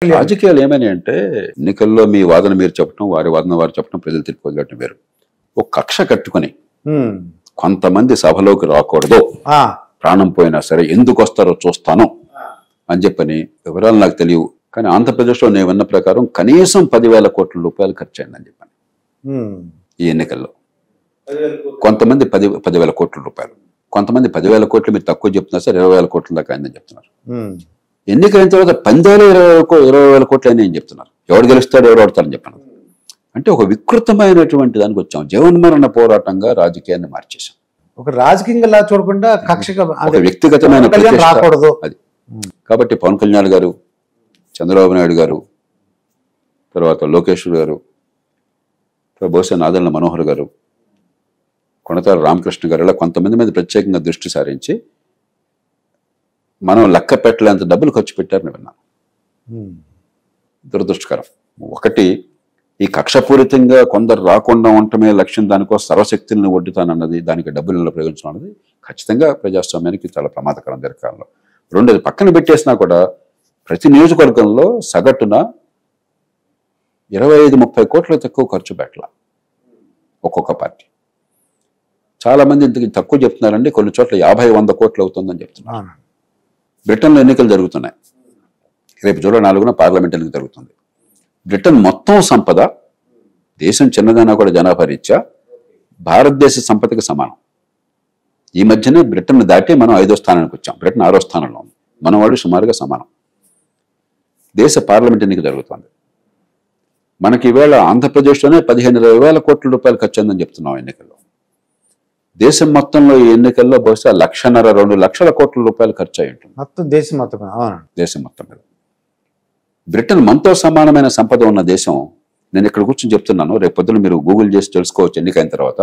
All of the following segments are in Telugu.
రాజకీయాలు ఏమని అంటే ఎన్నికల్లో మీ వాదన మీరు చెప్పడం, వారి వాదన వారు చెప్పడం, ప్రజలు తీర్పు వదిలేయటం వేరు. ఒక కక్ష కట్టుకుని కొంతమంది సభలోకి రాకూడదు, ప్రాణం పోయినా సరే ఎందుకు వస్తారో చూస్తాను అని చెప్పని వివరాలు నాకు తెలియవు. కానీ ఆంధ్రప్రదేశ్లో నేను విన్న ప్రకారం కనీసం 10,000 కోట్ల రూపాయలు ఖర్చు అయిందని చెప్పాను ఈ ఎన్నికల్లో. కొంతమంది 10,000 కోట్ల రూపాయలు, కొంతమంది 10,000 కోట్లు మీరు తక్కువ చెప్తున్నారు సార్, 20,000 కోట్ల దాకా అయిందని చెప్తున్నారు. ఎన్నికైన తర్వాత 20,000 కోట్లు అని చెప్తున్నారు. ఎవడు గెలుస్తాడు ఎవరు ఓడతారని చెప్పాను. అంటే ఒక వికృతమైనటువంటి దానికి వచ్చాం. జీవన్మరణ పోరాటంగా రాజకీయాన్ని మార్చేశాం. ఒక రాజకీయంగా చూడకుండా కక్షగా ఒక వ్యక్తిగతమైన రాకూడదు అది. కాబట్టి పవన్ కళ్యాణ్ గారు, చంద్రబాబు నాయుడు గారు, తర్వాత లోకేశ్వర్ గారు, బహుశా నాదెళ్ల మనోహర్ గారు, కొనతాల రామకృష్ణ గారు, ఇలా కొంతమంది మీద ప్రత్యేకంగా దృష్టి సారించి మనం లెక్క పెట్టలేంత డబ్బులు ఖర్చు పెట్టారని విన్నాను. దురదృష్టకరం. ఒకటి, ఈ కక్షపూరితంగా కొందరు రాకుండా ఉండటమే లక్ష్యం, దానికో సర్వశక్తులను ఒడ్డుతానన్నది, దానికి డబ్బులను ప్రయోగించడం అన్నది ఖచ్చితంగా ప్రజాస్వామ్యానికి చాలా ప్రమాదకరం దీర్ఘకాలంలో. రెండోది, పక్కన పెట్టేసినా కూడా ప్రతి నియోజకవర్గంలో సగటున 25-30 కోట్ల తక్కువ ఖర్చు పెట్టాల ఒక్కొక్క పార్టీ. చాలా మంది ఇంతకు తక్కువ చెప్తున్నారండి, కొన్ని చోట్ల 50-100 కోట్లు అవుతుందని చెప్తున్నారు. బ్రిటన్లో ఎన్నికలు జరుగుతున్నాయి, రేపు జూలై 4న పార్లమెంట్ ఎన్నిక జరుగుతుంది. బ్రిటన్ మొత్తం సంపద, దేశం చిన్నదైనా కూడా జనాభా రీత్యా భారతదేశ సంపదకి సమానం. ఈ మధ్యనే బ్రిటన్ దాటి మనం 5వ స్థానానికి వచ్చాం. బ్రిటన్ 6వ స్థానంలో ఉంది, మనవాడు సుమారుగా సమానం. దేశ పార్లమెంట్ ఎన్నిక జరుగుతుంది. మనకి ఈవేళ ఆంధ్రప్రదేశ్లోనే 15-20 కోట్ల రూపాయలు ఖర్చు అయిందని చెప్తున్నాం ఎన్నికల్లో. దేశం మొత్తంలో ఈ ఎన్నికల్లో బహుశా 1,50,000-2 లక్షల కోట్ల రూపాయలు ఖర్చు అయి ఉంటుంది మొత్తం దేశం మొత్తం మీద. బ్రిటన్ మనతో సమానమైన సంపద ఉన్న దేశం. నేను ఇక్కడ కూర్చొని చెప్తున్నాను, రేపు పొద్దున మీరు గూగుల్ చేసి తెలుసుకోవచ్చు. ఎన్నికైన తర్వాత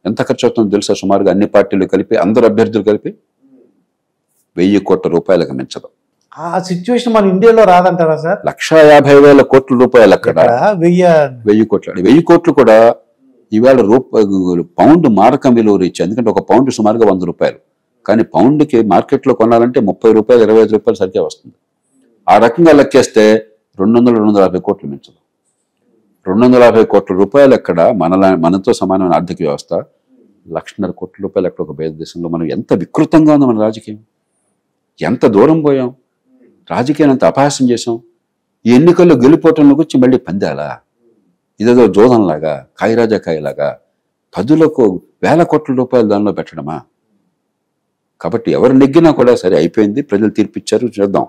ఎంత ఖర్చు అవుతుందో తెలుసా? సుమారుగా అన్ని పార్టీలు కలిపి, అందరు అభ్యర్థులు కలిపి 1,000 కోట్ల రూపాయలకు మించదు. ఆ సిచ్యువేషన్ మన ఇండియాలో రాదంటారా సార్? 1,50,000 కోట్ల రూపాయలు అక్కడ 1,000 కోట్లు. 1,000 కోట్లు కూడా ఈవేళ పౌండ్ మారకం విలువ రీచ్. ఎందుకంటే ఒక పౌండ్ సుమారుగా 100 రూపాయలు, కానీ పౌండ్కి మార్కెట్లో కొనాలంటే 30 రూపాయలు, 25 రూపాయలు సరిగ్గా వస్తుంది. ఆ రకంగా లెక్కేస్తే 200-250 కోట్లు మించదు. 250 కోట్ల రూపాయలు ఎక్కడ మనతో సమానమైన ఆర్థిక వ్యవస్థ, 1,50,000 కోట్ల రూపాయలు ఎక్కడ ఒక పేద దేశంలో. మనం ఎంత వికృతంగా ఉంది మన రాజకీయం, ఎంత దూరం పోయాం, రాజకీయాన్ని ఎంత అపహాస్యం చేసాం. ఈ ఎన్నికల్లో గెలిపోవటంలో గురించి మళ్ళీ పందాలా, ఇదేదో జోదంలాగా, కాయరాజా కాయలాగా 10,000 కోట్ల రూపాయలు దానిలో పెట్టడమా? కాబట్టి ఎవరు నెగ్గినా కూడా సరే అయిపోయింది, ప్రజలు తీర్పిచ్చారు, చేద్దాం.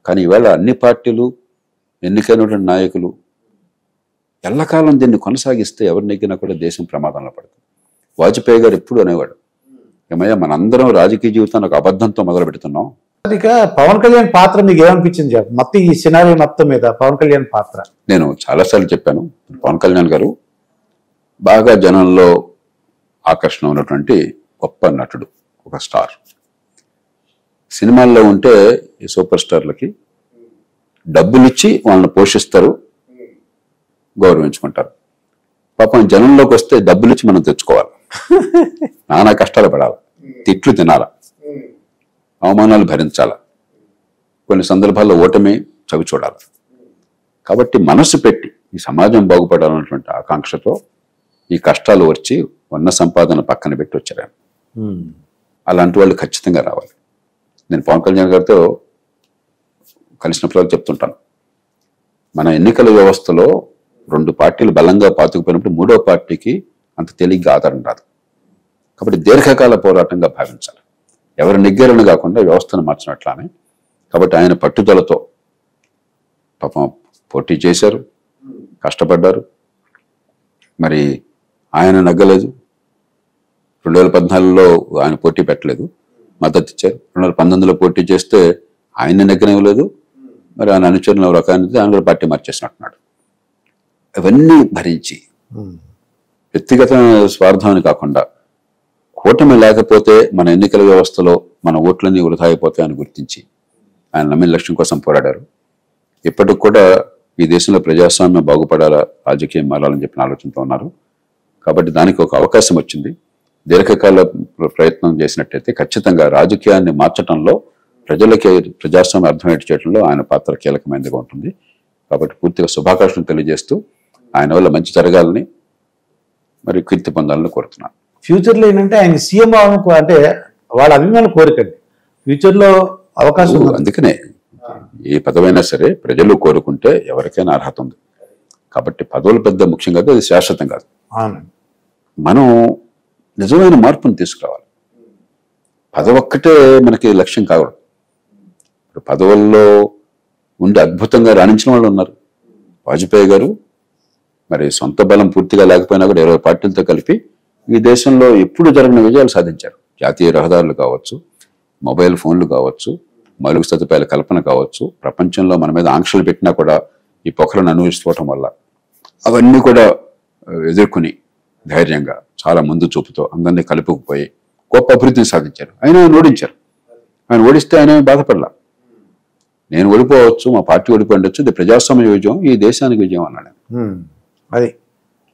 కానీ ఈవేళ అన్ని పార్టీలు, ఎన్నికైనటువంటి నాయకులు ఎల్లకాలం దీన్ని కొనసాగిస్తే ఎవరు నెగ్గినా కూడా దేశం ప్రమాదంలో పడుతుంది. వాజ్పేయి గారు ఎప్పుడు అనేవాడు, ఏమయ్యా మనందరం రాజకీయ జీవితాన్ని ఒక అబద్ధంతో మొదలు పెడుతున్నాం. ఇక పవన్ కళ్యాణ్ పాత్ర మీకు ఏమనిపించింది మొత్తం ఈ సినారీ మొత్తం మీద? పవన్ కళ్యాణ్ పాత్ర నేను చాలాసార్లు చెప్పాను. పవన్ కళ్యాణ్ గారు బాగా జనంలో ఆకర్షణ ఉన్నటువంటి గొప్ప నటుడు, ఒక స్టార్. సినిమాల్లో ఉంటే ఈ సూపర్ స్టార్లకి డబ్బులు ఇచ్చి వాళ్ళని పోషిస్తారు, గౌరవించుకుంటారు. పాపం జనంలోకి వస్తే డబ్బులు ఇచ్చి మనం తెచ్చుకోవాలి, నానా కష్టాలు పడాలి, తిట్లు తినాలి, అవమానాలు భరించాలి, కొన్ని సందర్భాల్లో ఓటమి చవి చూడాలి. కాబట్టి మనసు పెట్టి ఈ సమాజం బాగుపడాలన్నటువంటి ఆకాంక్షతో ఈ కష్టాలు వచ్చి ఉన్న సంపాదన పక్కన పెట్టి వచ్చారు. అలాంటి వాళ్ళు ఖచ్చితంగా రావాలి. నేను పవన్ కళ్యాణ్ గారితో కలిసినప్పుడు చెప్తుంటాను, మన ఎన్నికల వ్యవస్థలో 2 పార్టీలు బలంగా పాతుకుపోయినప్పుడు 3వ పార్టీకి అంత తేలిగ్గా ఆధారం రాదు. కాబట్టి దీర్ఘకాల పోరాటంగా భావించాలి, ఎవరు నెగ్గారని కాకుండా వ్యవస్థను మార్చినట్లానే. కాబట్టి ఆయన పట్టుదలతో పాపం పోటీ చేశారు, కష్టపడ్డారు. మరి ఆయన నగ్గలేదు. 2014లో ఆయన పోటీ పెట్టలేదు, మద్దతు ఇచ్చారు. 2019లో పోటీ చేస్తే ఆయన నెగ్గనివ్వలేదు. మరి ఆయన అనుచరులు రకానికి ఆయన కూడా పార్టీ మార్చేసినట్టున్నాడు. అవన్నీ భరించి వ్యక్తిగత స్వార్థాన్ని కాకుండా, కూటమి లేకపోతే మన ఎన్నికల వ్యవస్థలో మన ఓట్లన్నీ వృధా అయిపోతాయని గుర్తించి ఆయన నమ్మిన లక్ష్యం కోసం పోరాడారు. ఇప్పటికి కూడా ఈ దేశంలో ప్రజాస్వామ్యం బాగుపడాలా, రాజకీయం మారాలని చెప్పిన ఆలోచనతో ఉన్నారు. కాబట్టి దానికి ఒక అవకాశం వచ్చింది. దీర్ఘకాల ప్రయత్నం చేసినట్టయితే ఖచ్చితంగా రాజకీయాన్ని మార్చడంలో, ప్రజలకి ప్రజాస్వామ్యం అర్థమయ్యేట చేయడంలో ఆయన పాత్ర కీలకమైనదిగా ఉంటుంది. కాబట్టి పూర్తిగా శుభాకాంక్షలు తెలియజేస్తూ ఆయన వల్ల మంచి జరగాలని మరి కీర్తి పొందాలని కోరుతున్నాను. ఫ్యూచర్లో ఏంటంటే ఆయన సీఎం అంటే వాళ్ళ అభిమానుల కోరికండి, ఫ్యూచర్లో అవకాశం ఉంది. అందుకనే ఏ పదవైనా సరే ప్రజలు కోరుకుంటే ఎవరికైనా అర్హత ఉంది. కాబట్టి పదవులు పెద్ద ముఖ్యం కాదు, అది శాశ్వతం కాదు. మనం నిజమైన మార్పును తీసుకురావాలి. పదవి ఒక్కటే మనకి లక్ష్యం కావడం. ఇప్పుడు పదవుల్లో ఉండి అద్భుతంగా రాణించిన వాళ్ళు ఉన్నారు. వాజ్పేయి గారు మరి సొంత బలం పూర్తిగా లేకపోయినా కూడా 20 పార్టీలతో కలిపి ఈ దేశంలో ఎప్పుడు జరిగిన విజయాలు సాధించారు. జాతీయ రహదారులు కావచ్చు, మొబైల్ ఫోన్లు కావచ్చు, మౌలిక సదుపాయాల కల్పన కావచ్చు, ప్రపంచంలో మన మీద ఆంక్షలు పెట్టినా కూడా ఈ పొఖలను అనుభవించుకోవటం వల్ల అవన్నీ కూడా ఎదుర్కొని ధైర్యంగా చాలా ముందు చూపుతో అందరినీ కలుపుకుపోయి గొప్ప అభివృద్ధిని సాధించారు. ఆయన ఓడించారు. ఆయన ఓడిస్తే ఆయన బాధపడలా. నేను ఓడిపోవచ్చు, మా పార్టీ ఓడిపోయి ఉండొచ్చు, ఇది ప్రజాస్వామ్య విజయం, ఈ దేశానికి విజయం అన్నాడు. అది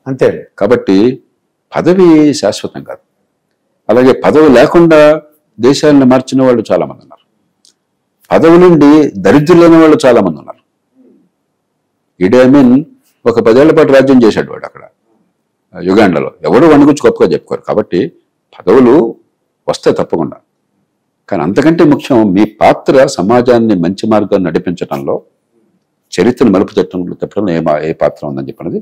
అంతే. కాబట్టి పదవి శాశ్వతం కాదు. అలాగే పదవి లేకుండా దేశాలను మార్చిన వాళ్ళు చాలా మంది ఉన్నారు. పదవి నుండి దరిద్రులైన వాళ్ళు చాలా మంది ఉన్నారు. ఈడీ అమీన్ ఒక 10 ఏళ్ల పాటు రాజ్యం చేశాడు వాడు అక్కడ యుగాండాలో. ఎవరు వాడి గురించి గొప్పగా చెప్పుకోరు. కాబట్టి పదవులు వస్తాయి తప్పకుండా. కానీ అంతకంటే ముఖ్యం మీ పాత్ర సమాజాన్ని మంచి మార్గాన్ని నడిపించడంలో, చరిత్రను మలుపు తిప్పడంలో ఏ పాత్ర ఉందని చెప్పినది.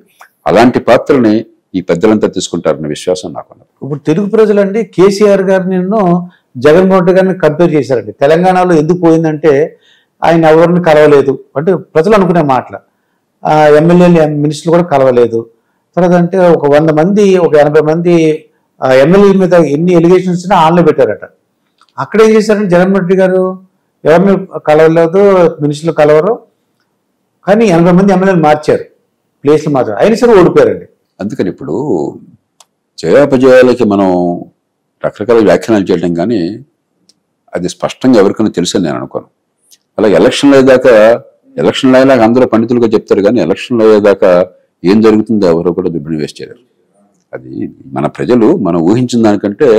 అలాంటి పాత్రని ఈ పెద్దలంతా తీసుకుంటారన్న విశ్వాసం నాకున్నది. ఇప్పుడు తెలుగు ప్రజలండి కేసీఆర్ గారిని జగన్మోహన్ రెడ్డి గారిని కంపేర్ చేశారండి. తెలంగాణలో ఎందుకు పోయిందంటే ఆయన ఎవరిని కలవలేదు అంటే ప్రజలు అనుకునే మాటలు. ఎమ్మెల్యేలు మినిస్టర్లు కూడా కలవలేదు. తర్వాత అంటే ఒక 100 మంది, ఒక 80 మంది ఎమ్మెల్యేల మీద ఎన్ని ఎలిగేషన్స్ ఆన్లో పెట్టారట. అక్కడ ఏం చేశారంటే జగన్మోహన్ రెడ్డి గారు ఎవరిని కలవలేదు, మినిస్టర్లు కలవరు, కానీ 80 మంది ఎమ్మెల్యేలు మార్చారు, ప్లేస్లు మార్చారు, అయినా సరే ఓడిపోయారండి. అందుకని ఇప్పుడు జయాపజయాలకి మనం రకరకాల వ్యాఖ్యానాలు చేయడం కానీ అది స్పష్టంగా ఎవరికైనా తెలుసని నేను అనుకోను. అలాగే ఎలక్షన్లు అయ్యేదాకా, ఎలక్షన్లు అయ్యేలాగా అందరూ పండితులుగా చెప్తారు కానీ ఎలక్షన్లు అయ్యేదాకా ఏం జరుగుతుందో ఎవరో కూడా దుడ్డుని వేస్ట్ చేయరు. అది మన ప్రజలు మనం ఊహించిన దానికంటే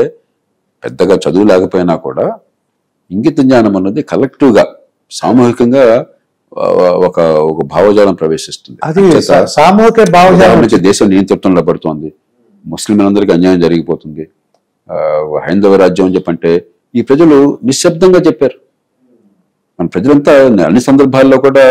పెద్దగా చదువు లేకపోయినా కూడా ఇంగిత జ్ఞానం అన్నది కలెక్టివ్గా సామూహికంగా ఒక భావజాలం ప్రవేశిస్తుంది. అది సామూహిక భావజాలం నుంచి దేశం నియంత్రణలో పడుతోంది, ముస్లింలందరికీ అన్యాయం జరిగిపోతుంది, హైందవ రాజ్యం అని చెప్పంటే ఈ ప్రజలు నిశ్శబ్దంగా చెప్పారు. మన ప్రజలంతా అన్ని సందర్భాల్లో కూడా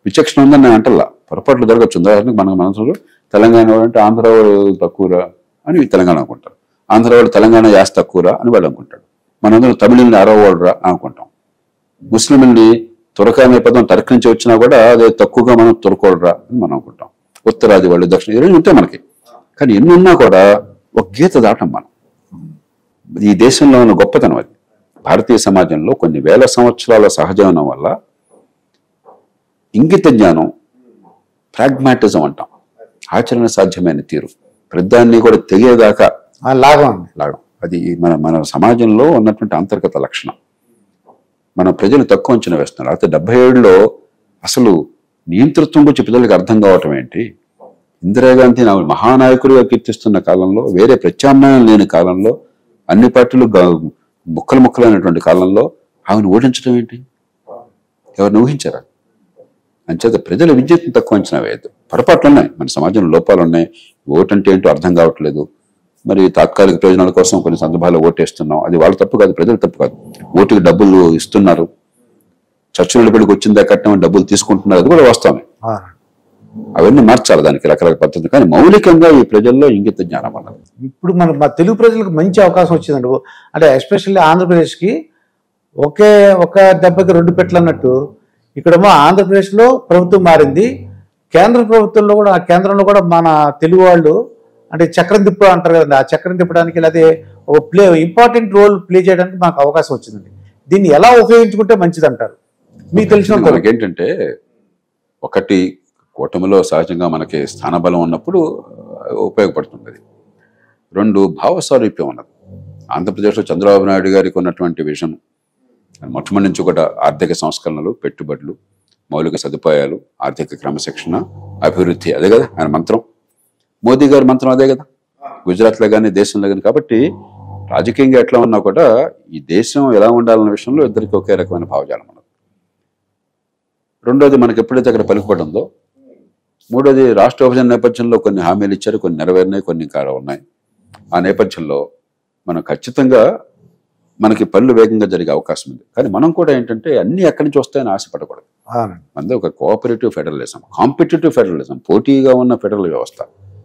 విచక్షణ ఉందని నేను అంటల్లా, పొరపాట్లు జరగచ్చు. ఉదాహరణకు మన మనసులో తెలంగాణ వాడు అంటే ఆంధ్ర వాడు తక్కువరా అని తెలంగాణ అనుకుంటారు, ఆంధ్ర వాడు తెలంగాణ యాస తక్కువరా అని వాడు అనుకుంటాడు. మనందరం తమిళని అరవవాడురా అనుకుంటాం. ముస్లింని తురక అనే పదం టర్క్ నుంచి వచ్చినా కూడా అదే తక్కువగా మనం తురకోడరా అని మనం అనుకుంటాం. ఉత్తరాది వాళ్ళు, దక్షిణ ఇవన్నీ ఉంటాయి మనకి. కానీ ఎన్ని ఉన్నా కూడా ఒక గీత దాటం మనం. ఈ దేశంలో ఉన్న గొప్పతనం అది. భారతీయ సమాజంలో కొన్ని వేల సంవత్సరాల సహజీవనం వల్ల ఇంగిత జ్ఞానం, ప్రాగ్మాటిజం అంటాం, ఆచరణ సాధ్యమైన తీరు, ప్రతిదాన్ని కూడా తెగేదాకా లాగం, అది మన సమాజంలో ఉన్నటువంటి అంతర్గత లక్షణం. మన ప్రజలు తక్కువ అంచనా వేస్తున్నారు. అయితే 77లో అసలు నియంతృత్వం గురించి ప్రజలకు అర్థం కావటం ఏంటి, ఇందిరాగాంధీ మహానాయకుడిగా కీర్తిస్తున్న కాలంలో, వేరే ప్రత్యామ్నాయం లేని కాలంలో, అన్ని పార్టీలు ముక్కలైనటువంటి కాలంలో ఆమెను ఓడించడం ఏంటి, ఎవరిని ఊహించారా? అంచేత ప్రజల విద్యను తక్కువ అంచనా వేయద్దు. పొరపాట్లు ఉన్నాయి, మన సమాజంలో లోపాలు ఉన్నాయి. ఓటు అంటే ఏంటో అర్థం కావట్లేదు. మరి తాత్కాలిక ప్రయోజనాల కోసం కొన్ని సందర్భాల్లో ఓటేస్తున్నాం, అది వాళ్ళ తప్పు కాదు, ప్రజల తప్పు కాదు. ఓటుకి డబ్బులు ఇస్తున్నారు, చర్చల పెళ్లికి వచ్చిందా కట్నం డబ్బులు తీసుకుంటున్నారు, అది కూడా వాస్తవమే. అవన్నీ మార్చాలి, దానికి రకరకాల పద్ధతి. కానీ మౌలికంగా ఈ ప్రజల్లో ఇంగిత జ్ఞానం అన్నది ఇప్పుడు మా తెలుగు ప్రజలకు మంచి అవకాశం వచ్చిందండి. అంటే ఎస్పెషల్లీ ఆంధ్రప్రదేశ్కి ఒక దెబ్బకి 2 పెట్లు అన్నట్టు ఇక్కడేమో ఆంధ్రప్రదేశ్లో ప్రభుత్వం మారింది, కేంద్రంలో కూడా మన తెలుగు వాళ్ళు అంటే చక్రం తిప్పు అంటారు కదండి, ఆ చక్రం తిప్పడానికి లేదా ఒక ఇంపార్టెంట్ రోల్ ప్లే చేయడానికి మాకు అవకాశం వచ్చిందండి. దీన్ని ఎలా ఉపయోగించుకుంటే మంచిది అంటారు మీకు తెలిసిన? మనకేంటంటే ఒకటి కూటమిలో సహజంగా మనకి స్థానబలం ఉన్నప్పుడు ఉపయోగపడుతుంది. 2 భావస్వారూప్యం ఉన్నది. ఆంధ్రప్రదేశ్లో చంద్రబాబు నాయుడు గారికి ఉన్నటువంటి విజన్ మొట్టమొదటి నుంచి కూడా ఆర్థిక సంస్కరణలు, పెట్టుబడులు, మౌలిక సదుపాయాలు, ఆర్థిక క్రమశిక్షణ, అభివృద్ధి, అదే కదా ఆయన మంత్రం. మోదీ గారి మంత్రం అదే కదా గుజరాత్లో కానీ దేశంలో కానీ. కాబట్టి రాజకీయంగా ఎట్లా ఉన్నా కూడా ఈ దేశం ఎలా ఉండాలన్న విషయంలో ఇద్దరికి ఒకే రకమైన భావజాలం ఉన్నది. రెండోది మనకి ఎప్పుడైతే అక్కడ పలుకుబడి ఉందో మూడోది రాష్ట్ర విభజన నేపథ్యంలో కొన్ని హామీలు ఇచ్చారు, కొన్ని నెరవేరినాయి, కొన్ని ఇంకా ఉన్నాయి. ఆ నేపథ్యంలో మనం ఖచ్చితంగా మనకి పనులు వేగంగా జరిగే అవకాశం ఉంది. కానీ మనం కూడా ఏంటంటే అన్ని ఎక్కడి నుంచి వస్తాయని ఆశపడకూడదు. మనది ఒక కోఆపరేటివ్ ఫెడరలిజం, కాంపిటేటివ్ ఫెడరలిజం, పోటీగా ఉన్న ఫెడరల్ వ్యవస్థ.